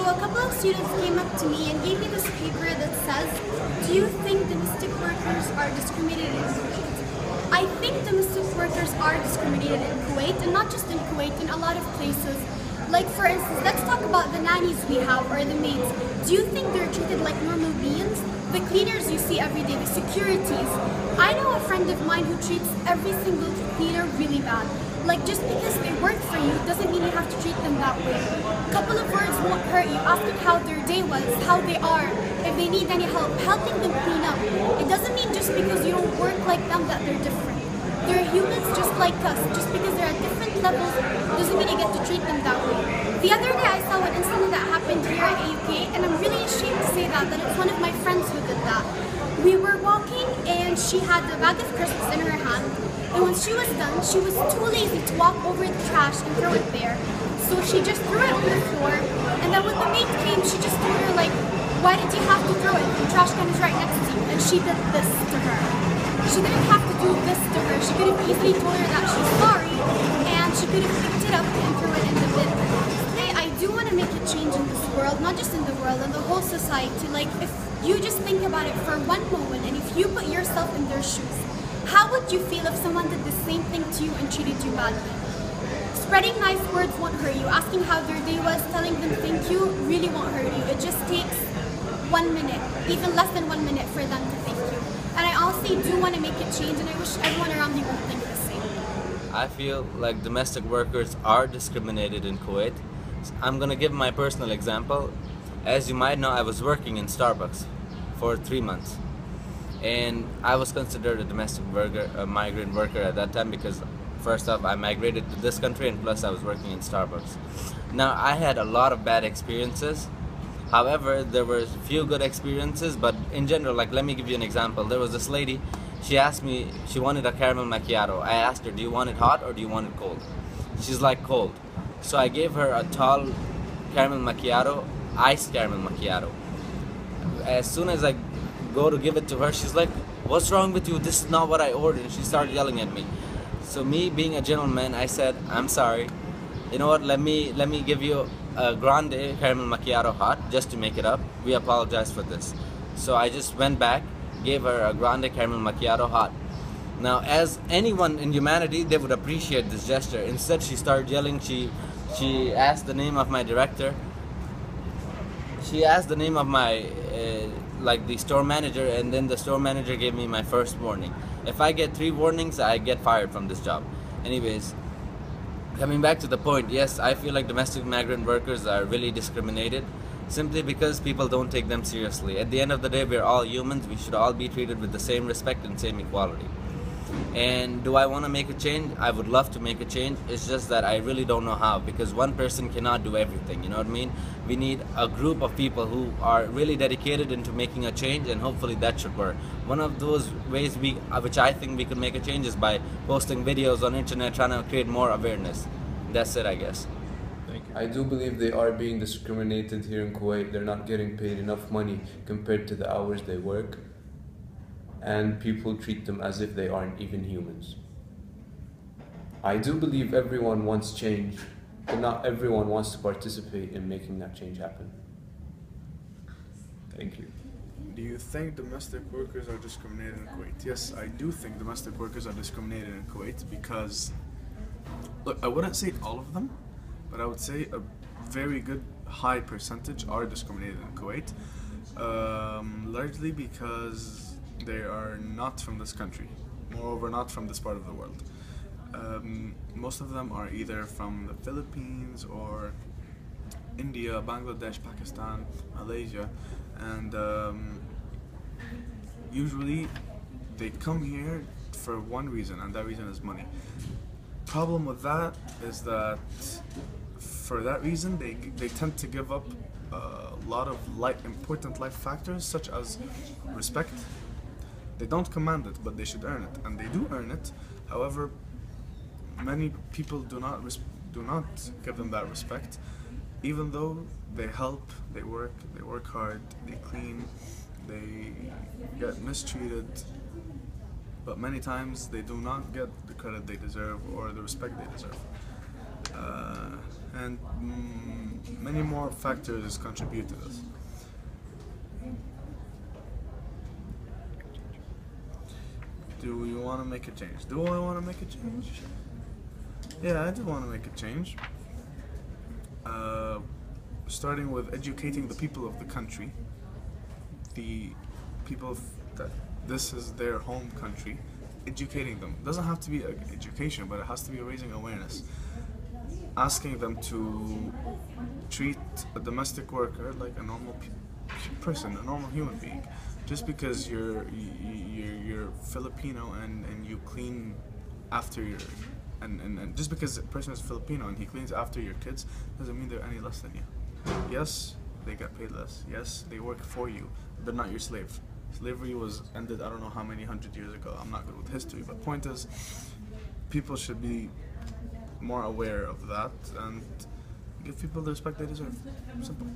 a couple of students came up to me and gave me this paper that says, do you think domestic workers are discriminated in Kuwait? I think domestic workers are discriminated in Kuwait, and not just in Kuwait, in a lot of places. Like for instance, let's talk about the nannies we have, or the maids. Do you think they're treated like normal beings? The cleaners you see every day, the securities. I know a friend of mine who treats every single cleaner really bad. Like, just because they work for you doesn't mean you have to treat them that way. A couple of words won't hurt you. Asking how their day was, how they are, if they need any help, helping them clean up. It doesn't mean just because you don't work like them that they're different. They're humans just like us. Just because they're at different levels doesn't mean you get to treat them that way. The other day I saw an incident that happened here at AUK, and I'm really ashamed to say that it's one of my friends who did that. We were walking and she had a bag of crisps in her hand. And when she was done, she was too lazy to walk over the trash and throw it there. So she just threw it on the floor, and then when the maid came, she just told her like, why did you have to throw it? The trash can is right next to you. And she did this to her. She didn't have to do this to her. She could have easily told her that she's sorry, and she could have picked it up and threw it in the bin. Today, I do want to make a change in this world, not just in the world, in the whole society. Like, if you just think about it for one moment, and if you put yourself in their shoes, how would you feel if someone did the same thing to you and treated you badly? Spreading nice words won't hurt you. Asking how their day was, telling them thank you, really won't hurt you. It just takes 1 minute, even less than 1 minute for them to thank you. And I honestly do want to make a change, and I wish everyone around me would think the same. I feel like domestic workers are discriminated in Kuwait. I'm gonna give my personal example. As you might know, I was working in Starbucks for 3 months. And I was considered a domestic worker, a migrant worker at that time, because first off, I migrated to this country, and plus I was working in Starbucks. Now, I had a lot of bad experiences. However, there were a few good experiences, but in general, like, let me give you an example. There was this lady, she asked me, she wanted a caramel macchiato. I asked her, do you want it hot or do you want it cold? She's like, cold. So I gave her a tall caramel macchiato, iced caramel macchiato. As soon as I go to give it to her, she's like, what's wrong with you? This is not what I ordered. And she started yelling at me. So me being a gentleman, I said, I'm sorry. You know what, let me give you a grande caramel macchiato hot just to make it up. We apologize for this. So I just went back, gave her a grande caramel macchiato hot. Now, as anyone in humanity, they would appreciate this gesture. Instead, she started yelling. She asked the name of my director. She asked the name of my like the store manager, and then the store manager gave me my first warning. If I get 3 warnings, I get fired from this job. Anyways, coming back to the point, yes, I feel like domestic migrant workers are really discriminated simply because people don't take them seriously. At the end of the day, we're all humans. We should all be treated with the same respect and same equality. And do I want to make a change? I would love to make a change. It's just that I really don't know how, because one person cannot do everything, you know what I mean? We need a group of people who are really dedicated into making a change, and hopefully that should work. One of those ways which I think we could make a change is by posting videos on internet, trying to create more awareness. That's it, I guess. Thank you. I do believe they are being discriminated here in Kuwait. They're not getting paid enough money compared to the hours they work. And people treat them as if they aren't even humans. I do believe everyone wants change, but not everyone wants to participate in making that change happen. Thank you. Do you think domestic workers are discriminated in Kuwait? Yes, I do think domestic workers are discriminated in Kuwait because, look, I wouldn't say all of them, but I would say a very good high percentage are discriminated in Kuwait, largely because they are not from this country, moreover not from this part of the world. Most of them are either from the Philippines or India, Bangladesh, Pakistan, Malaysia, and usually they come here for one reason, and that reason is money. Problem with that is that for that reason they tend to give up a lot of important life factors such as respect. They don't command it, but they should earn it, and they do earn it. However, many people do not give them that respect, even though they help, they work hard, they clean, they get mistreated, but many times they do not get the credit they deserve or the respect they deserve. and many more factors contribute to this. Do you want to make a change? Do I want to make a change? Yeah, I do want to make a change. Starting with educating the people of the country, the people that this is their home country, educating them. It doesn't have to be education, but it has to be raising awareness. Asking them to treat a domestic worker like a normal person, a normal human being. Just because you're Filipino and you clean after your and just because a person is Filipino and he cleans after your kids doesn't mean they're any less than you. Yes, they get paid less. Yes, they work for you. They're not your slave. Slavery was ended I don't know how many 100 years ago. I'm not good with history, but point is, people should be more aware of that and give people the respect they deserve. Simple.